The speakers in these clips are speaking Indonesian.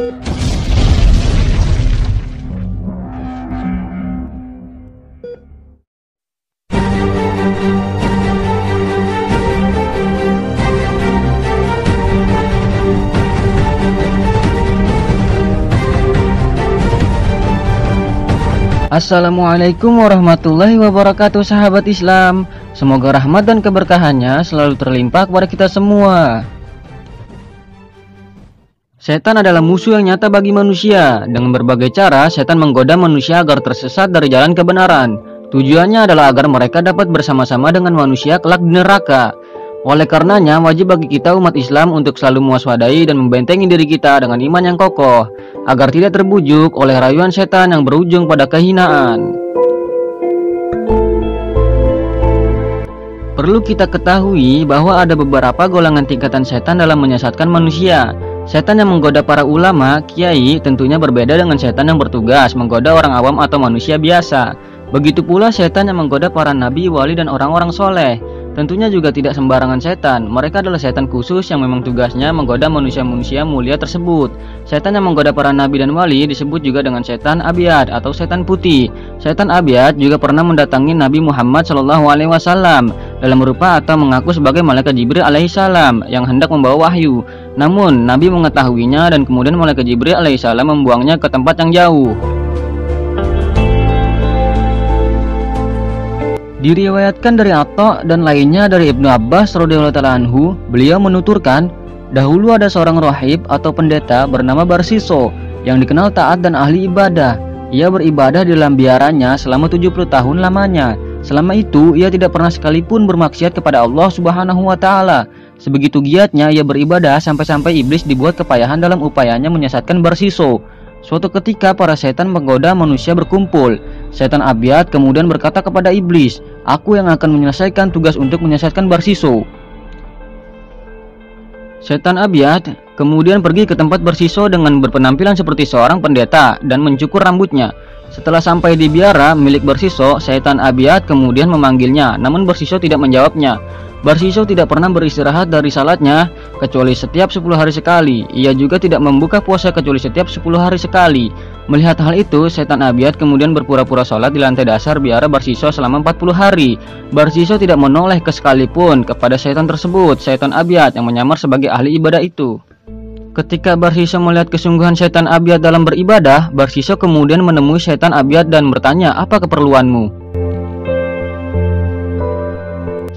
Assalamualaikum warahmatullahi wabarakatuh, sahabat Islam. Semoga rahmat dan keberkahannya selalu terlimpah kepada kita semua. Setan adalah musuh yang nyata bagi manusia. Dengan berbagai cara, setan menggoda manusia agar tersesat dari jalan kebenaran. Tujuannya adalah agar mereka dapat bersama-sama dengan manusia kelak di neraka. Oleh karenanya, wajib bagi kita umat Islam untuk selalu mewaspadai dan membentengi diri kita dengan iman yang kokoh, agar tidak terbujuk oleh rayuan setan yang berujung pada kehinaan. Perlu kita ketahui bahwa ada beberapa golongan tingkatan setan dalam menyesatkan manusia. Setan yang menggoda para ulama, kiai, tentunya berbeda dengan setan yang bertugas menggoda orang awam atau manusia biasa. Begitu pula setan yang menggoda para nabi, wali, dan orang-orang soleh. Tentunya juga tidak sembarangan setan. Mereka adalah setan khusus yang memang tugasnya menggoda manusia-manusia mulia tersebut. Setan yang menggoda para nabi dan wali disebut juga dengan setan abyad atau setan putih. Setan abyad juga pernah mendatangi Nabi Muhammad SAW dalam rupa atau mengaku sebagai malaikat Jibril alaihissalam yang hendak membawa wahyu. Namun Nabi mengetahuinya dan kemudian malaikat Jibril alaihissalam membuangnya ke tempat yang jauh. Diriwayatkan dari Atha dan lainnya dari Ibnu Abbas radhiyallahu ta'ala anhu, beliau menuturkan, dahulu ada seorang rahib atau pendeta bernama Barsiso yang dikenal taat dan ahli ibadah. Ia beribadah di dalam biaranya selama 70 tahun lamanya. Selama itu ia tidak pernah sekalipun bermaksiat kepada Allah Subhanahu wa taala. Sebegitu giatnya ia beribadah sampai-sampai iblis dibuat kepayahan dalam upayanya menyesatkan Barsiso. Suatu ketika para setan menggoda manusia berkumpul. Setan abyad kemudian berkata kepada iblis, "Aku yang akan menyelesaikan tugas untuk menyesatkan Barsiso." Setan abyad kemudian pergi ke tempat Barsiso dengan berpenampilan seperti seorang pendeta dan mencukur rambutnya. Setelah sampai di biara milik Barsiso, setan abyad kemudian memanggilnya, namun Barsiso tidak menjawabnya. Barsiso tidak pernah beristirahat dari salatnya kecuali setiap 10 hari sekali. Ia juga tidak membuka puasa kecuali setiap 10 hari sekali. Melihat hal itu, setan abyad kemudian berpura-pura salat di lantai dasar biara Barsiso selama 40 hari. Barsiso tidak menoleh sekalipun kepada setan tersebut, setan abyad yang menyamar sebagai ahli ibadah itu. Ketika Barsiso melihat kesungguhan setan abyad dalam beribadah, Barsiso kemudian menemui setan abyad dan bertanya, "Apa keperluanmu?"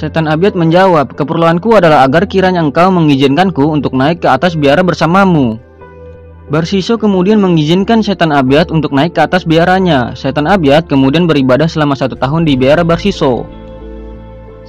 Setan abyad menjawab, "Keperluanku adalah agar kiranya engkau mengizinkanku untuk naik ke atas biara bersamamu." Barsiso kemudian mengizinkan setan abyad untuk naik ke atas biaranya. Setan abyad kemudian beribadah selama 1 tahun di biara Barsiso.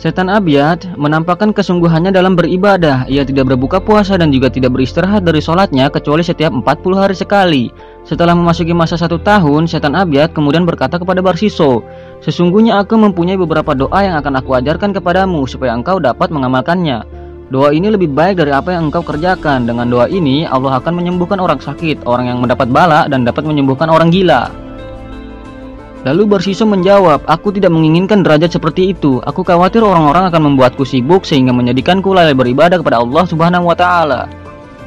Setan abyad menampakkan kesungguhannya dalam beribadah. Ia tidak berbuka puasa dan juga tidak beristirahat dari sholatnya kecuali setiap 40 hari sekali. Setelah memasuki masa 1 tahun, setan abyad kemudian berkata kepada Barsiso, "Sesungguhnya aku mempunyai beberapa doa yang akan aku ajarkan kepadamu supaya engkau dapat mengamalkannya. Doa ini lebih baik dari apa yang engkau kerjakan. Dengan doa ini Allah akan menyembuhkan orang sakit, orang yang mendapat bala, dan dapat menyembuhkan orang gila." Lalu Barsiso menjawab, "Aku tidak menginginkan derajat seperti itu. Aku khawatir orang-orang akan membuatku sibuk sehingga menjadikanku lalai beribadah kepada Allah Subhanahu wa taala."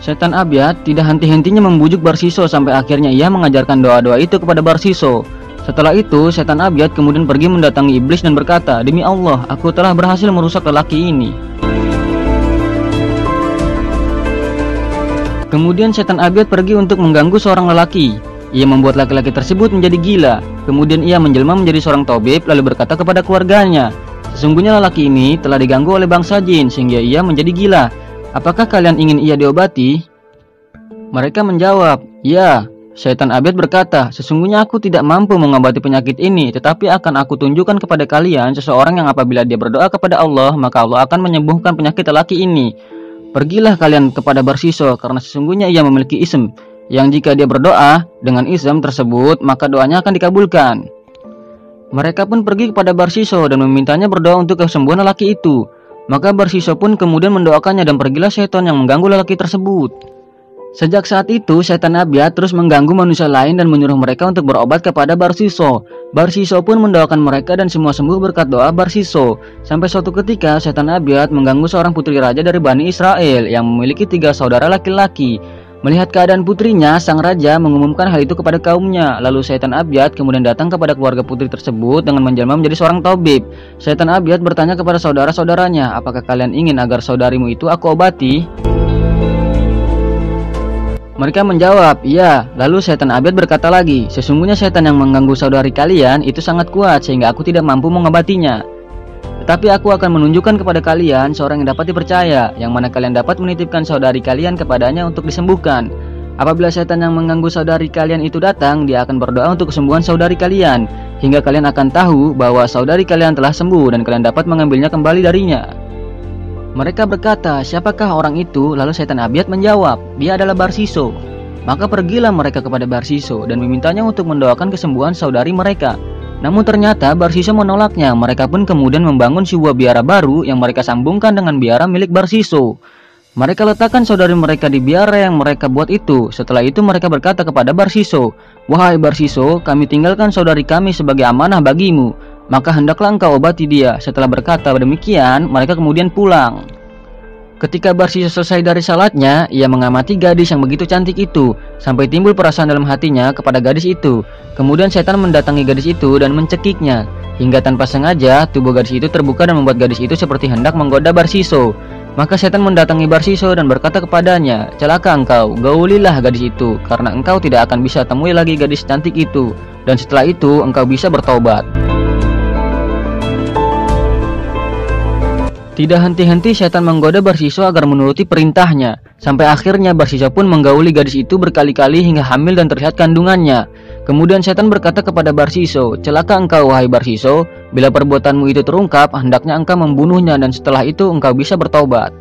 Setan abyad tidak henti-hentinya membujuk Barsiso sampai akhirnya ia mengajarkan doa-doa itu kepada Barsiso. Setelah itu, setan abyad kemudian pergi mendatangi iblis dan berkata, "Demi Allah, aku telah berhasil merusak lelaki ini." Kemudian setan abyad pergi untuk mengganggu seorang lelaki. Ia membuat laki-laki tersebut menjadi gila. Kemudian ia menjelma menjadi seorang tabib lalu berkata kepada keluarganya, "Sesungguhnya lelaki ini telah diganggu oleh bangsa jin sehingga ia menjadi gila. Apakah kalian ingin ia diobati?" Mereka menjawab, "Ya." Setan abyad berkata, "Sesungguhnya aku tidak mampu mengobati penyakit ini, tetapi akan aku tunjukkan kepada kalian seseorang yang apabila dia berdoa kepada Allah, maka Allah akan menyembuhkan penyakit lelaki ini. Pergilah kalian kepada Barsiso karena sesungguhnya ia memiliki ism yang jika dia berdoa dengan ism tersebut maka doanya akan dikabulkan." Mereka pun pergi kepada Barsiso dan memintanya berdoa untuk kesembuhan lelaki itu. Maka Barsiso pun kemudian mendoakannya dan pergilah setan yang mengganggu lelaki tersebut. Sejak saat itu, setan abyad terus mengganggu manusia lain dan menyuruh mereka untuk berobat kepada Barsiso. Barsiso pun mendoakan mereka dan semua sembuh berkat doa Barsiso. Sampai suatu ketika, setan abyad mengganggu seorang putri raja dari Bani Israel yang memiliki 3 saudara laki-laki. Melihat keadaan putrinya, sang raja mengumumkan hal itu kepada kaumnya. Lalu Setan Abyad kemudian datang kepada keluarga putri tersebut dengan menjelma menjadi seorang tabib. Setan Abyad bertanya kepada saudara-saudaranya, apakah kalian ingin agar saudarimu itu aku obati? Mereka menjawab, iya. Lalu Setan Abyad berkata lagi, sesungguhnya setan yang mengganggu saudari kalian itu sangat kuat sehingga aku tidak mampu mengobatinya. Tetapi aku akan menunjukkan kepada kalian seorang yang dapat dipercaya, yang mana kalian dapat menitipkan saudari kalian kepadanya untuk disembuhkan. Apabila setan yang mengganggu saudari kalian itu datang, dia akan berdoa untuk kesembuhan saudari kalian, hingga kalian akan tahu bahwa saudari kalian telah sembuh dan kalian dapat mengambilnya kembali darinya. Mereka berkata, siapakah orang itu? Lalu Setan Abyad menjawab, dia adalah Barsiso. Maka pergilah mereka kepada Barsiso dan memintanya untuk mendoakan kesembuhan saudari mereka. Namun ternyata Barsiso menolaknya. Mereka pun kemudian membangun sebuah biara baru yang mereka sambungkan dengan biara milik Barsiso. Mereka letakkan saudari mereka di biara yang mereka buat itu. Setelah itu mereka berkata kepada Barsiso, wahai Barsiso, kami tinggalkan saudari kami sebagai amanah bagimu, maka hendaklah engkau obati dia. Setelah berkata demikian, mereka kemudian pulang. Ketika Barsiso selesai dari salatnya, ia mengamati gadis yang begitu cantik itu, sampai timbul perasaan dalam hatinya kepada gadis itu. Kemudian setan mendatangi gadis itu dan mencekiknya, hingga tanpa sengaja tubuh gadis itu terbuka dan membuat gadis itu seperti hendak menggoda Barsiso. Maka setan mendatangi Barsiso dan berkata kepadanya, celaka engkau, gaulilah gadis itu, karena engkau tidak akan bisa temui lagi gadis cantik itu, dan setelah itu engkau bisa bertobat. Tidak henti-henti setan menggoda Barsiso agar menuruti perintahnya. Sampai akhirnya Barsiso pun menggauli gadis itu berkali-kali hingga hamil dan terlihat kandungannya. Kemudian setan berkata kepada Barsiso, celaka engkau wahai Barsiso, bila perbuatanmu itu terungkap, hendaknya engkau membunuhnya dan setelah itu engkau bisa bertobat.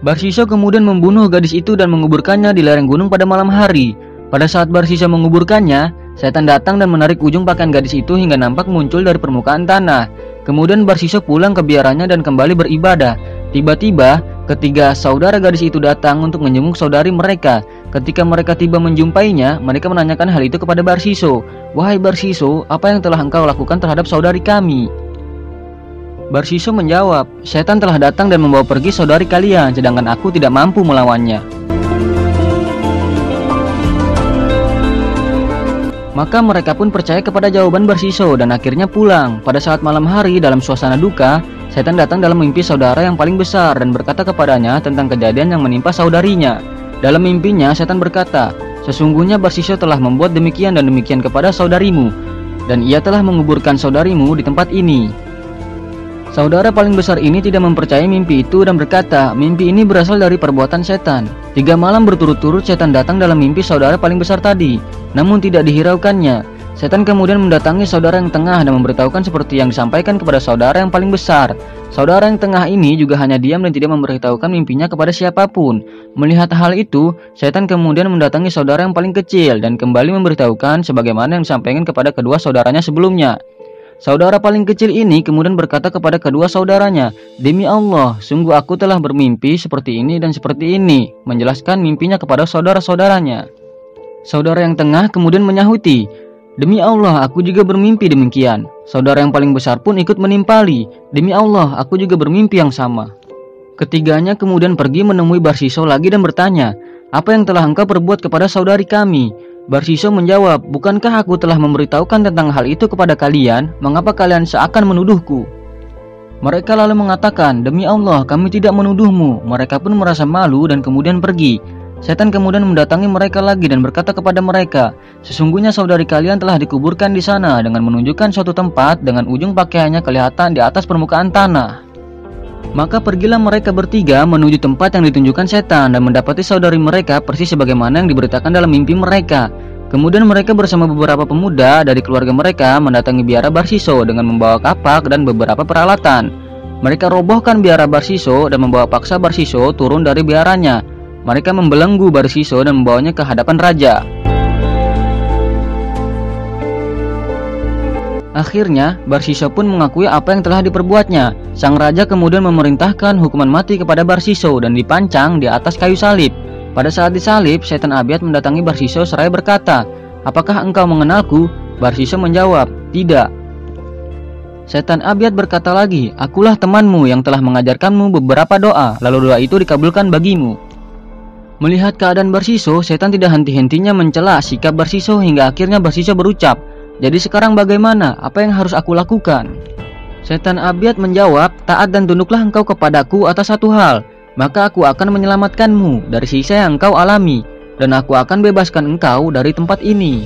Barsiso kemudian membunuh gadis itu dan menguburkannya di lereng gunung pada malam hari. Pada saat Barsiso menguburkannya, setan datang dan menarik ujung pakaian gadis itu hingga nampak muncul dari permukaan tanah. Kemudian Barsiso pulang ke biaranya dan kembali beribadah. Tiba-tiba, ketiga saudara gadis itu datang untuk menjenguk saudari mereka. Ketika mereka tiba menjumpainya, mereka menanyakan hal itu kepada Barsiso. Wahai Barsiso, apa yang telah engkau lakukan terhadap saudari kami? Barsiso menjawab, setan telah datang dan membawa pergi saudari kalian, sedangkan aku tidak mampu melawannya. Maka mereka pun percaya kepada jawaban Barsiso dan akhirnya pulang. Pada saat malam hari dalam suasana duka, setan datang dalam mimpi saudara yang paling besar dan berkata kepadanya tentang kejadian yang menimpa saudarinya. Dalam mimpinya setan berkata, sesungguhnya Barsiso telah membuat demikian dan demikian kepada saudarimu, dan ia telah menguburkan saudarimu di tempat ini. Saudara paling besar ini tidak mempercayai mimpi itu dan berkata, mimpi ini berasal dari perbuatan setan. 3 malam berturut-turut setan datang dalam mimpi saudara paling besar tadi, namun tidak dihiraukannya. Setan kemudian mendatangi saudara yang tengah dan memberitahukan seperti yang disampaikan kepada saudara yang paling besar. Saudara yang tengah ini juga hanya diam dan tidak memberitahukan mimpinya kepada siapapun. Melihat hal itu, setan kemudian mendatangi saudara yang paling kecil dan kembali memberitahukan sebagaimana yang disampaikan kepada kedua saudaranya sebelumnya. Saudara paling kecil ini kemudian berkata kepada kedua saudaranya, demi Allah, sungguh aku telah bermimpi seperti ini dan seperti ini, menjelaskan mimpinya kepada saudara-saudaranya. Saudara yang tengah kemudian menyahuti, demi Allah, aku juga bermimpi demikian. Saudara yang paling besar pun ikut menimpali, demi Allah, aku juga bermimpi yang sama. Ketiganya kemudian pergi menemui Barsiso lagi dan bertanya, apa yang telah engkau perbuat kepada saudari kami? Barsiso menjawab, bukankah aku telah memberitahukan tentang hal itu kepada kalian? Mengapa kalian seakan menuduhku? Mereka lalu mengatakan, demi Allah, kami tidak menuduhmu. Mereka pun merasa malu dan kemudian pergi. Setan kemudian mendatangi mereka lagi dan berkata kepada mereka, sesungguhnya saudari kalian telah dikuburkan di sana dengan menunjukkan suatu tempat dengan ujung pakaiannya kelihatan di atas permukaan tanah. Maka pergilah mereka bertiga menuju tempat yang ditunjukkan setan dan mendapati saudari mereka persis sebagaimana yang diberitakan dalam mimpi mereka. Kemudian mereka bersama beberapa pemuda dari keluarga mereka mendatangi biara Barsiso dengan membawa kapak dan beberapa peralatan. Mereka robohkan biara Barsiso dan membawa paksa Barsiso turun dari biaranya. Mereka membelenggu Barsiso dan membawanya ke hadapan raja. Akhirnya, Barsiso pun mengakui apa yang telah diperbuatnya. Sang raja kemudian memerintahkan hukuman mati kepada Barsiso dan dipancang di atas kayu salib. Pada saat disalib, Setan Abyad mendatangi Barsiso seraya berkata, apakah engkau mengenalku? Barsiso menjawab, tidak. Setan Abyad berkata lagi, akulah temanmu yang telah mengajarkanmu beberapa doa, lalu doa itu dikabulkan bagimu. Melihat keadaan Barsiso, setan tidak henti-hentinya mencela sikap Barsiso hingga akhirnya Barsiso berucap, "Jadi sekarang bagaimana? Apa yang harus aku lakukan?" Setan Abyad menjawab, "Taat dan tunduklah engkau kepadaku atas satu hal, maka aku akan menyelamatkanmu dari siksa yang engkau alami, dan aku akan bebaskan engkau dari tempat ini."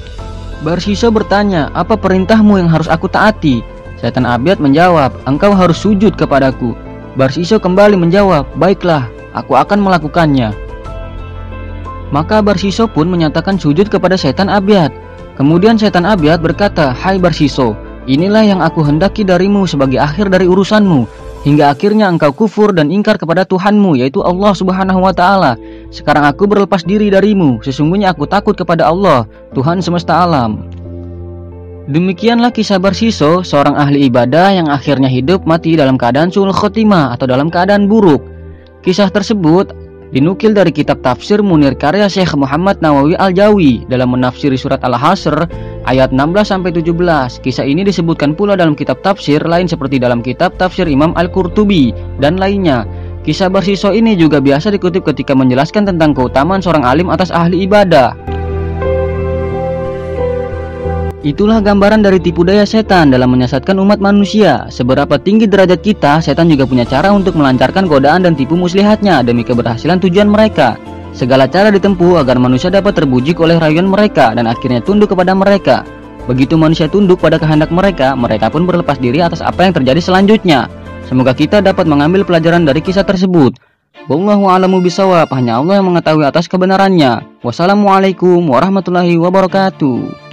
Barsiso bertanya, "Apa perintahmu yang harus aku taati?" Setan Abyad menjawab, "Engkau harus sujud kepadaku." Barsiso kembali menjawab, "Baiklah, aku akan melakukannya." Maka Barsiso pun menyatakan sujud kepada setan Abyad. Kemudian setan Abyad berkata, "Hai Barsiso, inilah yang aku hendaki darimu sebagai akhir dari urusanmu, hingga akhirnya engkau kufur dan ingkar kepada Tuhanmu, yaitu Allah Subhanahu wa Ta'ala. Sekarang aku berlepas diri darimu, sesungguhnya aku takut kepada Allah, Tuhan semesta alam." Demikianlah kisah Barsiso, seorang ahli ibadah yang akhirnya hidup mati dalam keadaan su'ul khotimah atau dalam keadaan buruk. Kisah tersebut dinukil dari kitab tafsir Munir karya Syekh Muhammad Nawawi Al-Jawi dalam menafsiri surat Al-Hasr ayat 16-17. Kisah ini disebutkan pula dalam kitab tafsir lain seperti dalam kitab tafsir Imam Al-Qurtubi dan lainnya. Kisah Barsiso ini juga biasa dikutip ketika menjelaskan tentang keutamaan seorang alim atas ahli ibadah. Itulah gambaran dari tipu daya setan dalam menyesatkan umat manusia. Seberapa tinggi derajat kita, setan juga punya cara untuk melancarkan godaan dan tipu muslihatnya demi keberhasilan tujuan mereka. Segala cara ditempuh agar manusia dapat terbujuk oleh rayuan mereka dan akhirnya tunduk kepada mereka. Begitu manusia tunduk pada kehendak mereka, mereka pun berlepas diri atas apa yang terjadi selanjutnya. Semoga kita dapat mengambil pelajaran dari kisah tersebut. Wallahu a'lamu bishawab, hanya Allah yang mengetahui atas kebenarannya. Wassalamualaikum warahmatullahi wabarakatuh.